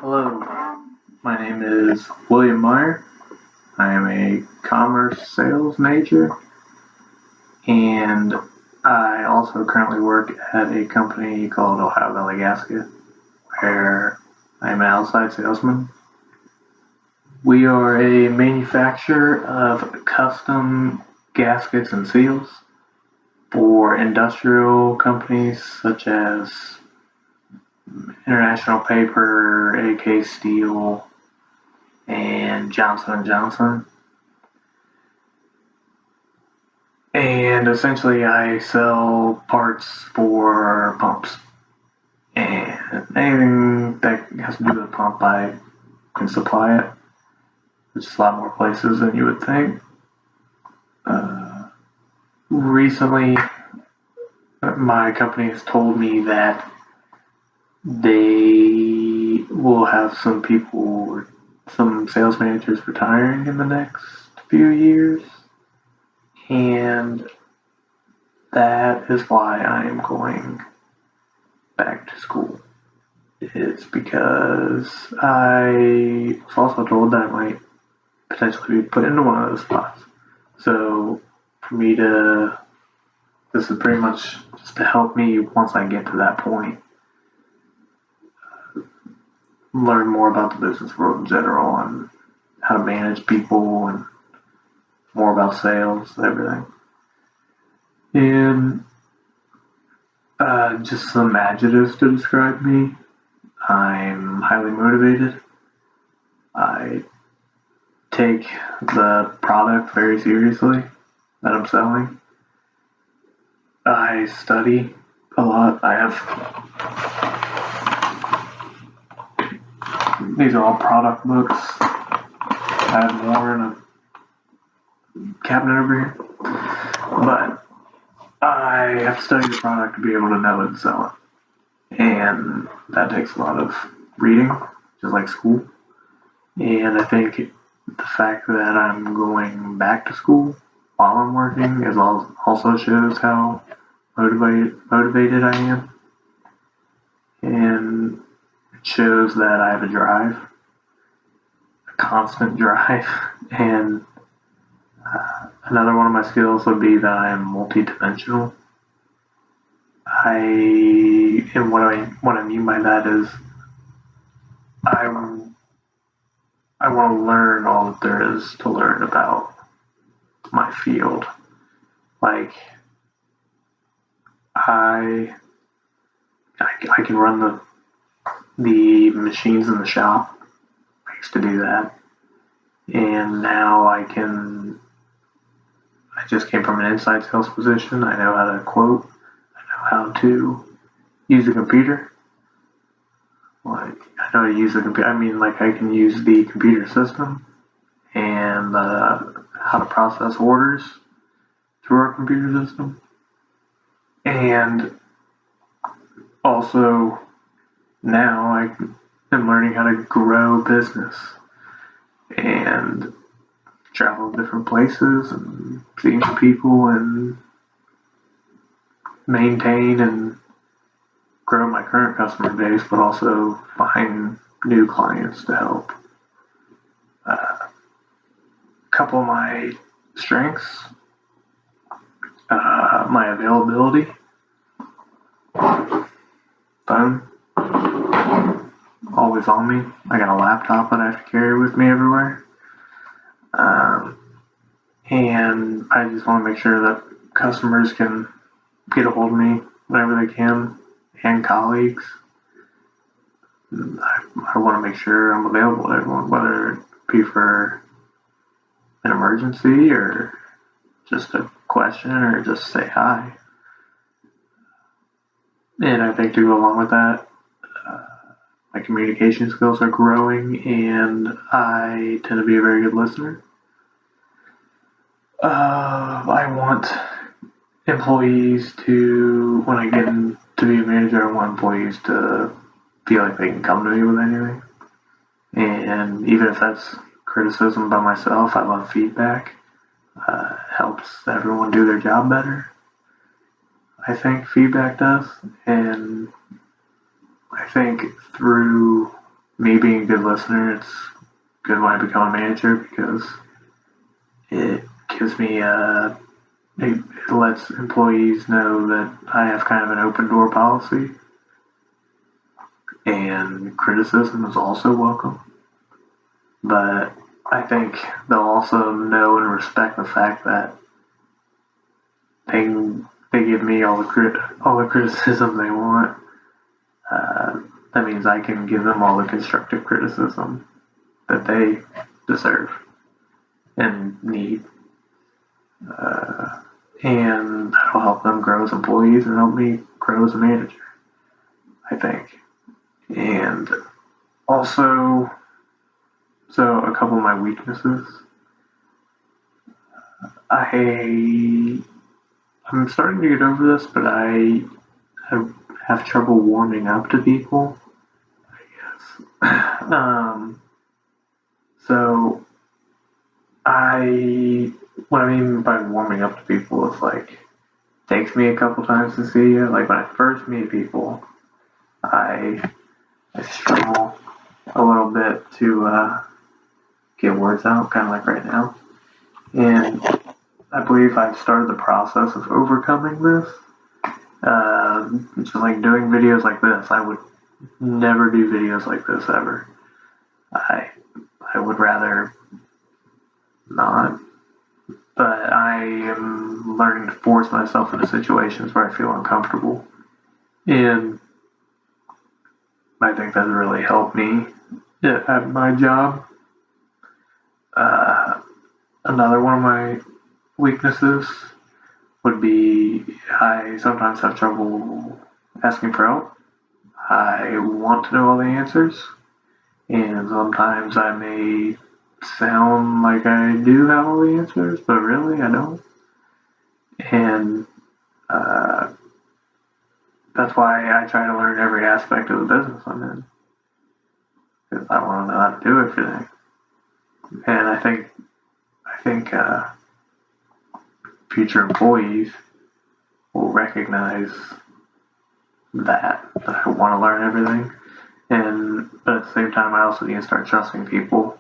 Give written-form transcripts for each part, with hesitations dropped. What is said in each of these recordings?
Hello, my name is William Meyer. I am a commerce sales major, and I also currently work at a company called Ohio Valley Gasket, where I am an outside salesman. We are a manufacturer of custom gaskets and seals for industrial companies such as International Paper, AK Steel, and Johnson and Johnson. And essentially, I sell parts for pumps. And anything that has to do with a pump, I can supply it, which is a lot more places than you would think. Recently, my company has told me that they will have some sales managers retiring in the next few years. And that is why I am going back to school. It's because I was also told that I might potentially be put into one of those spots. So this is pretty much just to help me once I get to that point, learn more about the business world in general and how to manage people and more about sales, everything. And just some adjectives to describe me. I'm highly motivated. I take the product very seriously that I'm selling. I study a lot. These are all product books. I have more in a cabinet over here. But I have to study the product to be able to know it and sell it. And that takes a lot of reading, just like school. And I think the fact that I'm going back to school while I'm working also shows how motivated I am. And it shows that I have a drive, a constant drive. And another one of my skills would be that I am multidimensional. And what I mean by that is I want to learn all that there is to learn about my field. Like I can run the machines in the shop. I used to do that, and now I just came from an inside sales position. I know how to quote. I know how to use a computer. Like I know how to use the computer. I mean, like I can use the computer system and how to process orders through our computer system, and also now I am learning how to grow business and travel to different places and see new people and maintain and grow my current customer base, but also find new clients to help. A couple of my strengths, my availability, phone, always on me. I got a laptop that I have to carry with me everywhere. And I just want to make sure that customers can get a hold of me whenever they can, and colleagues. I want to make sure I'm available to everyone, whether it be for an emergency or just a question or just say hi. And I think to go along with that, my communication skills are growing and I tend to be a very good listener. I want employees when I get in to be a manager, I want employees to feel like they can come to me with anything. And even if that's criticism about myself, I love feedback. Helps everyone do their job better. I think feedback does. And I think through me being a good listener, it's good when I become a manager because it gives me it lets employees know that I have kind of an open door policy, and criticism is also welcome. But I think they'll also know and respect the fact that they they give me all the criticism they want. That means I can give them all the constructive criticism that they deserve and need. And that'll help them grow as employees and help me grow as a manager, I think. And also, so a couple of my weaknesses. I'm starting to get over this, but I have trouble warming up to people, I guess. So what I mean by warming up to people is like, it takes me a couple times to see you. Like when I first meet people, I struggle a little bit to get words out, kind of like right now. And I believe I've started the process of overcoming this. Just like doing videos like this. I would never do videos like this ever. I would rather not. But I am learning to force myself into situations where I feel uncomfortable. And I think that's really helped me at my job. Another one of my weaknesses would be I sometimes have trouble asking for help. I want to know all the answers, and sometimes I may sound like I do have all the answers, but really I don't. And that's why I try to learn every aspect of the business I'm in, because I want to know how to do everything. And I think future employees will recognize that I want to learn everything. But at the same time, I also need to start trusting people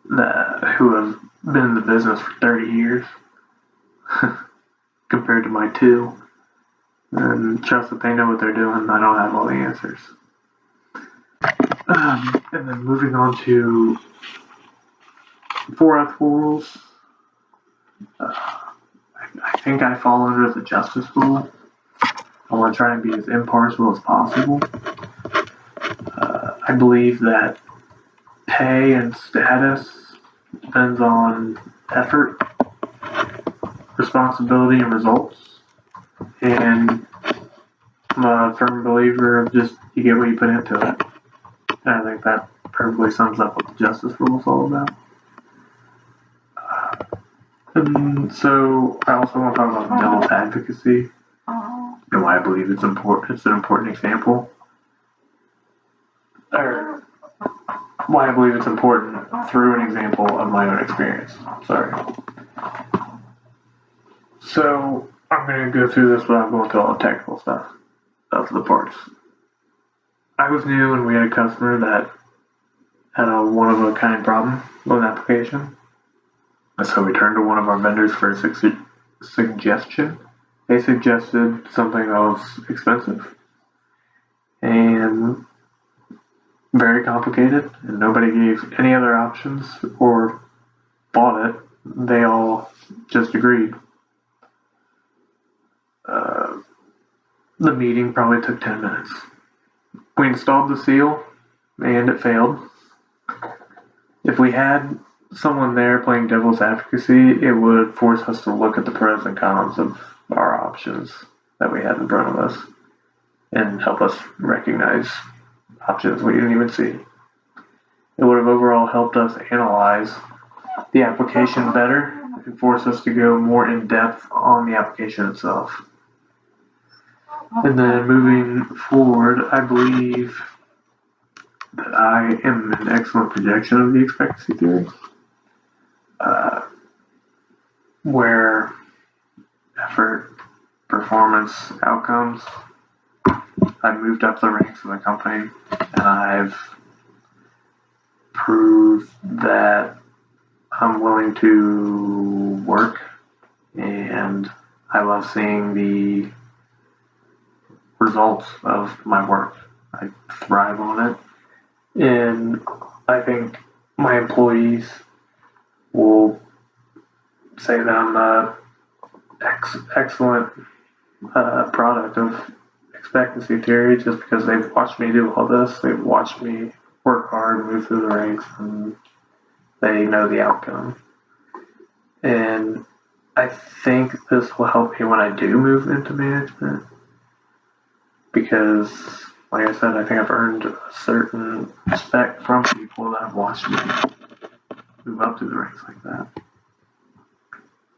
who have been in the business for 30 years compared to my 2, and trust that they know what they're doing and I don't have all the answers. And then moving on to 4 ethical rules. I think I fall under the justice rule. I want to try and be as impartial as possible. I believe that pay and status depends on effort, responsibility, and results. And I'm a firm believer of just you get what you put into it. And I think that perfectly sums up what the justice rule is all about. And so I also want to talk about devil's advocacy and why I believe it's important. It's an important example, or why I believe it's important through an example of my own experience. Sorry. So I'm going to go through this without going through all the technical stuff of the parts. I was new and we had a customer that had a one-of-a-kind problem with an application. And so we turned to one of our vendors for a suggestion. They suggested something that was expensive and very complicated, and nobody gave any other options or bought it. They all just agreed. The meeting probably took 10 minutes. We installed the seal, and it failed. If we had someone there playing devil's advocacy, it would force us to look at the pros and cons of our options that we had in front of us and help us recognize options we didn't even see. It would have overall helped us analyze the application better and force us to go more in depth on the application itself. And then moving forward, I believe that I am an excellent projection of the expectancy theory, where effort, performance, outcomes, I've moved up the ranks of the company, and I've prove that I'm willing to work, and I love seeing the results of my work. I thrive on it, and I think my employees will say that I'm a excellent product of expectancy theory just because they've watched me do all this. They've watched me work hard, move through the ranks, and they know the outcome. And I think this will help me when I do move into management because, like I said, I think I've earned a certain respect from people that have watched me move up through the ranks like that.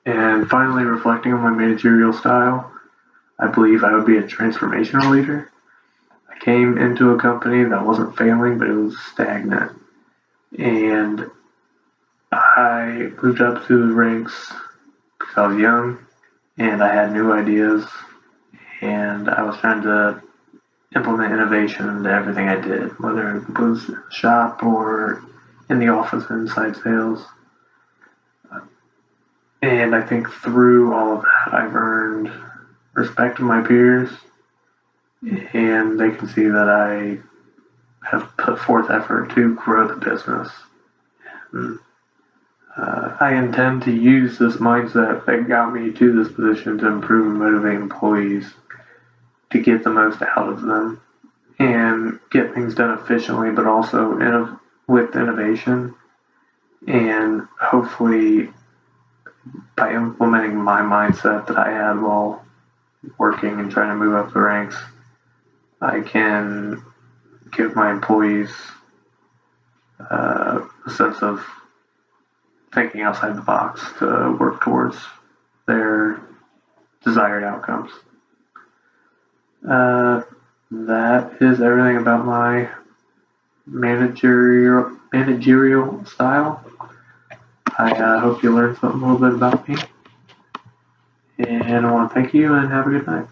And finally, reflecting on my managerial style, I believe I would be a transformational leader. I came into a company that wasn't failing, but it was stagnant. And I moved up through the ranks because I was young and I had new ideas and I was trying to implement innovation into everything I did, whether it was in the shop or in the office inside sales. And I think through all of that, I've earned respect of my peers, and they can see that I have put forth effort to grow the business. And, I intend to use this mindset that got me to this position to improve and motivate employees to get the most out of them and get things done efficiently, but also with innovation. And hopefully, by implementing my mindset that I had while working and trying to move up the ranks, I can give my employees a sense of thinking outside the box to work towards their desired outcomes. That is everything about my managerial style. I hope you learned something a little bit about me. And I want to thank you and have a good night.